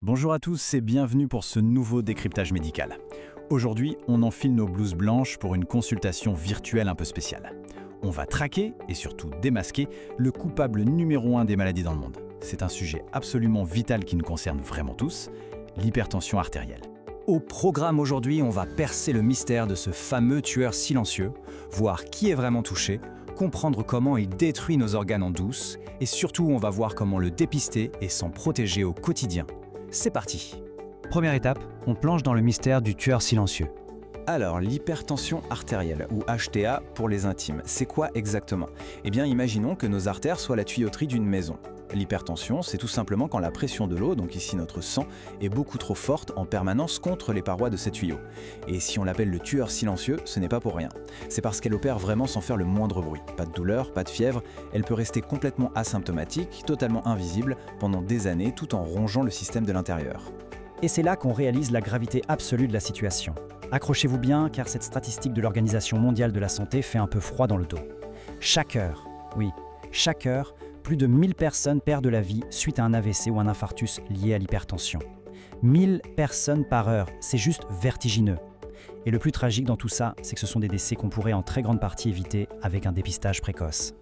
Bonjour à tous et bienvenue pour ce nouveau décryptage médical. Aujourd'hui, on enfile nos blouses blanches pour une consultation virtuelle un peu spéciale. On va traquer et surtout démasquer le coupable numéro 1 des maladies dans le monde. C'est un sujet absolument vital qui nous concerne vraiment tous, l'hypertension artérielle. Au programme aujourd'hui, on va percer le mystère de ce fameux tueur silencieux, voir qui est vraiment touché, comprendre comment il détruit nos organes en douce et surtout on va voir comment le dépister et s'en protéger au quotidien. C'est parti! Première étape, on plonge dans le mystère du tueur silencieux. Alors, l'hypertension artérielle, ou HTA pour les intimes, c'est quoi exactement? Eh bien, imaginons que nos artères soient la tuyauterie d'une maison. L'hypertension, c'est tout simplement quand la pression de l'eau, donc ici notre sang, est beaucoup trop forte en permanence contre les parois de ces tuyaux. Et si on l'appelle le tueur silencieux, ce n'est pas pour rien. C'est parce qu'elle opère vraiment sans faire le moindre bruit. Pas de douleur, pas de fièvre, elle peut rester complètement asymptomatique, totalement invisible, pendant des années, tout en rongeant le système de l'intérieur. Et c'est là qu'on réalise la gravité absolue de la situation. Accrochez-vous bien, car cette statistique de l'Organisation mondiale de la santé fait un peu froid dans le dos. Chaque heure, oui, chaque heure, plus de 1000 personnes perdent la vie suite à un AVC ou un infarctus lié à l'hypertension. 1000 personnes par heure, c'est juste vertigineux. Et le plus tragique dans tout ça, c'est que ce sont des décès qu'on pourrait en très grande partie éviter avec un dépistage précoce.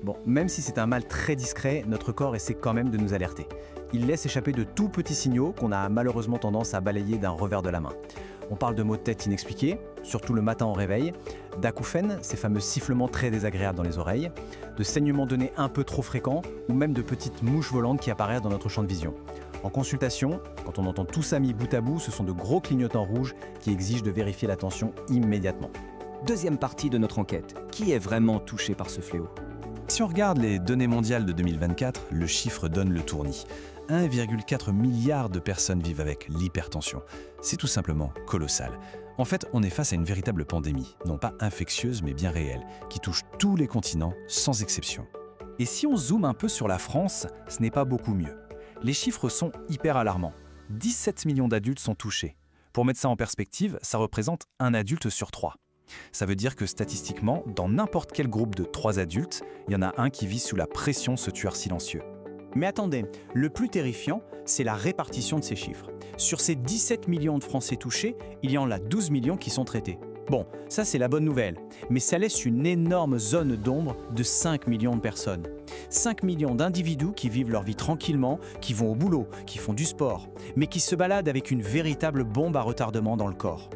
Bon, même si c'est un mal très discret, notre corps essaie quand même de nous alerter. Il laisse échapper de tout petits signaux qu'on a malheureusement tendance à balayer d'un revers de la main. On parle de maux de tête inexpliqués, surtout le matin au réveil, d'acouphènes, ces fameux sifflements très désagréables dans les oreilles, de saignements de nez un peu trop fréquents ou même de petites mouches volantes qui apparaissent dans notre champ de vision. En consultation, quand on entend tout ça mis bout à bout, ce sont de gros clignotants rouges qui exigent de vérifier la tension immédiatement. Deuxième partie de notre enquête, qui est vraiment touché par ce fléau? Si on regarde les données mondiales de 2024, le chiffre donne le tournis. 1,4 milliard de personnes vivent avec l'hypertension. C'est tout simplement colossal. En fait, on est face à une véritable pandémie, non pas infectieuse mais bien réelle, qui touche tous les continents sans exception. Et si on zoome un peu sur la France, ce n'est pas beaucoup mieux. Les chiffres sont hyper alarmants. 17 millions d'adultes sont touchés. Pour mettre ça en perspective, ça représente un adulte sur 3. Ça veut dire que statistiquement, dans n'importe quel groupe de 3 adultes, il y en a un qui vit sous la pression de ce tueur silencieux. Mais attendez, le plus terrifiant, c'est la répartition de ces chiffres. Sur ces 17 millions de Français touchés, il y en a 12 millions qui sont traités. Bon, ça c'est la bonne nouvelle, mais ça laisse une énorme zone d'ombre de 5 millions de personnes. 5 millions d'individus qui vivent leur vie tranquillement, qui vont au boulot, qui font du sport, mais qui se baladent avec une véritable bombe à retardement dans le corps.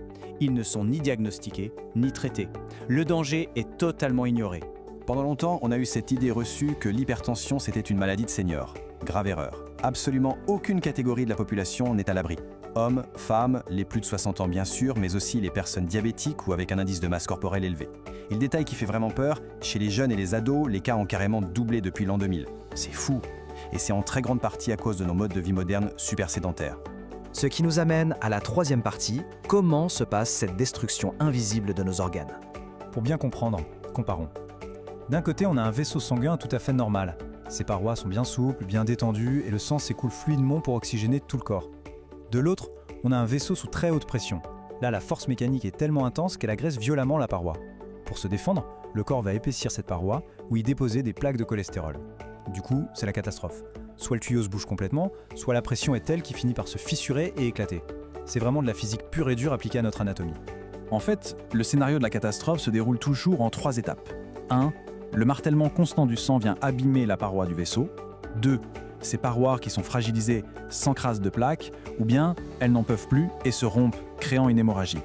Ils ne sont ni diagnostiqués, ni traités. Le danger est totalement ignoré. Pendant longtemps, on a eu cette idée reçue que l'hypertension c'était une maladie de seniors. Grave erreur. Absolument aucune catégorie de la population n'est à l'abri. Hommes, femmes, les plus de 60 ans bien sûr, mais aussi les personnes diabétiques ou avec un indice de masse corporelle élevé. Et le détail qui fait vraiment peur, chez les jeunes et les ados, les cas ont carrément doublé depuis l'an 2000. C'est fou. Et c'est en très grande partie à cause de nos modes de vie modernes super sédentaires. Ce qui nous amène à la troisième partie, comment se passe cette destruction invisible de nos organes? Pour bien comprendre, comparons. D'un côté, on a un vaisseau sanguin tout à fait normal. Ses parois sont bien souples, bien détendues et le sang s'écoule fluidement pour oxygéner tout le corps. De l'autre, on a un vaisseau sous très haute pression. Là, la force mécanique est tellement intense qu'elle agresse violemment la paroi. Pour se défendre, le corps va épaissir cette paroi ou y déposer des plaques de cholestérol. Du coup, c'est la catastrophe. Soit le tuyau se bouge complètement, soit la pression est telle qu'il finit par se fissurer et éclater. C'est vraiment de la physique pure et dure appliquée à notre anatomie. En fait, le scénario de la catastrophe se déroule toujours en 3 étapes. 1. Le martèlement constant du sang vient abîmer la paroi du vaisseau. 2. Ces parois qui sont fragilisées s'encrassent de plaques, ou bien elles n'en peuvent plus et se rompent, créant une hémorragie.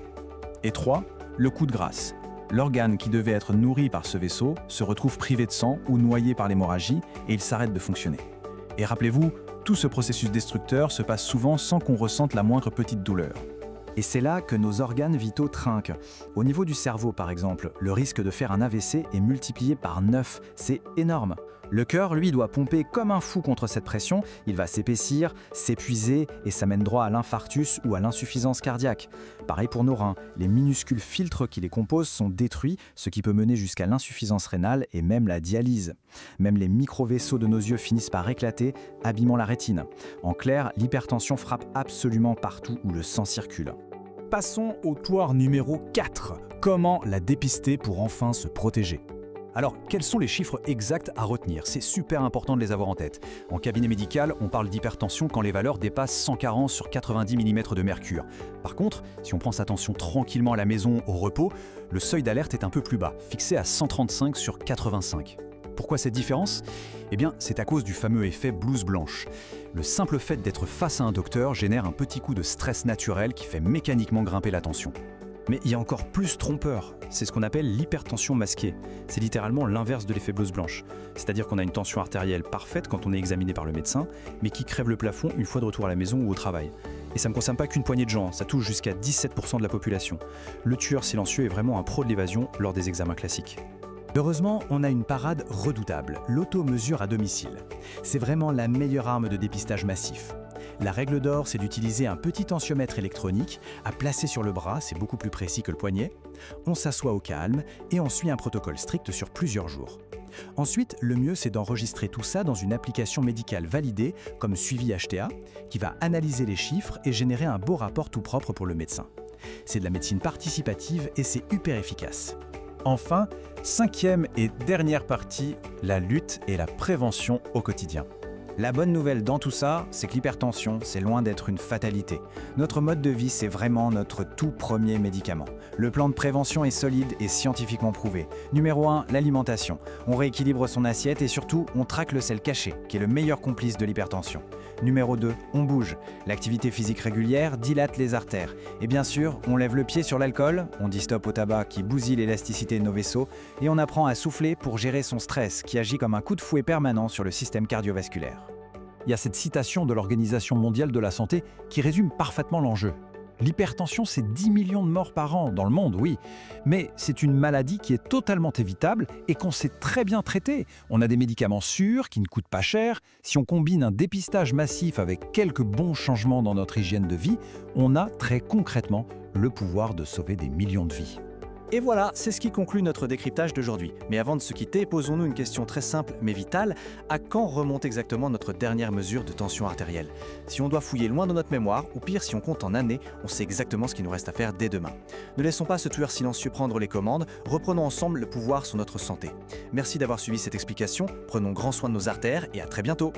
Et 3. Le coup de grâce. L'organe qui devait être nourri par ce vaisseau se retrouve privé de sang ou noyé par l'hémorragie et il s'arrête de fonctionner. Et rappelez-vous, tout ce processus destructeur se passe souvent sans qu'on ressente la moindre petite douleur. Et c'est là que nos organes vitaux trinquent. Au niveau du cerveau, par exemple, le risque de faire un AVC est multiplié par 9. C'est énorme. Le cœur, lui, doit pomper comme un fou contre cette pression. Il va s'épaissir, s'épuiser et ça mène droit à l'infarctus ou à l'insuffisance cardiaque. Pareil pour nos reins. Les minuscules filtres qui les composent sont détruits, ce qui peut mener jusqu'à l'insuffisance rénale et même la dialyse. Même les micro-vaisseaux de nos yeux finissent par éclater, abîmant la rétine. En clair, l'hypertension frappe absolument partout où le sang circule. Passons au tour numéro 4. Comment la dépister pour enfin se protéger? Alors, quels sont les chiffres exacts à retenir? C'est super important de les avoir en tête. En cabinet médical, on parle d'hypertension quand les valeurs dépassent 140 sur 90 mm de mercure. Par contre, si on prend sa tension tranquillement à la maison, au repos, le seuil d'alerte est un peu plus bas, fixé à 135 sur 85. Pourquoi cette différence? Eh bien, c'est à cause du fameux effet blouse blanche. Le simple fait d'être face à un docteur génère un petit coup de stress naturel qui fait mécaniquement grimper la tension. Mais il y a encore plus trompeur, c'est ce qu'on appelle l'hypertension masquée. C'est littéralement l'inverse de l'effet blouse blanche. C'est-à-dire qu'on a une tension artérielle parfaite quand on est examiné par le médecin, mais qui crève le plafond une fois de retour à la maison ou au travail. Et ça ne concerne pas qu'une poignée de gens, ça touche jusqu'à 17% de la population. Le tueur silencieux est vraiment un pro de l'évasion lors des examens classiques. Heureusement, on a une parade redoutable, l'automesure à domicile. C'est vraiment la meilleure arme de dépistage massif. La règle d'or, c'est d'utiliser un petit tensiomètre électronique à placer sur le bras, c'est beaucoup plus précis que le poignet. On s'assoit au calme et on suit un protocole strict sur plusieurs jours. Ensuite, le mieux, c'est d'enregistrer tout ça dans une application médicale validée, comme Suivi HTA, qui va analyser les chiffres et générer un beau rapport tout propre pour le médecin. C'est de la médecine participative et c'est hyper efficace. Enfin, cinquième et dernière partie, la lutte et la prévention au quotidien. La bonne nouvelle dans tout ça, c'est que l'hypertension, c'est loin d'être une fatalité. Notre mode de vie, c'est vraiment notre tout premier médicament. Le plan de prévention est solide et scientifiquement prouvé. Numéro 1, l'alimentation. On rééquilibre son assiette et surtout, on traque le sel caché, qui est le meilleur complice de l'hypertension. Numéro 2, on bouge. L'activité physique régulière dilate les artères. Et bien sûr, on lève le pied sur l'alcool, on dit stop au tabac qui bousille l'élasticité de nos vaisseaux, et on apprend à souffler pour gérer son stress, qui agit comme un coup de fouet permanent sur le système cardiovasculaire. Il y a cette citation de l'Organisation mondiale de la santé qui résume parfaitement l'enjeu. L'hypertension, c'est 10 millions de morts par an dans le monde, oui, mais c'est une maladie qui est totalement évitable et qu'on sait très bien traiter. On a des médicaments sûrs qui ne coûtent pas cher. Si on combine un dépistage massif avec quelques bons changements dans notre hygiène de vie, on a très concrètement le pouvoir de sauver des millions de vies. Et voilà, c'est ce qui conclut notre décryptage d'aujourd'hui. Mais avant de se quitter, posons-nous une question très simple mais vitale. À quand remonte exactement notre dernière mesure de tension artérielle? Si on doit fouiller loin dans notre mémoire, ou pire si on compte en années, on sait exactement ce qu'il nous reste à faire dès demain. Ne laissons pas ce tueur silencieux prendre les commandes, reprenons ensemble le pouvoir sur notre santé. Merci d'avoir suivi cette explication, prenons grand soin de nos artères et à très bientôt.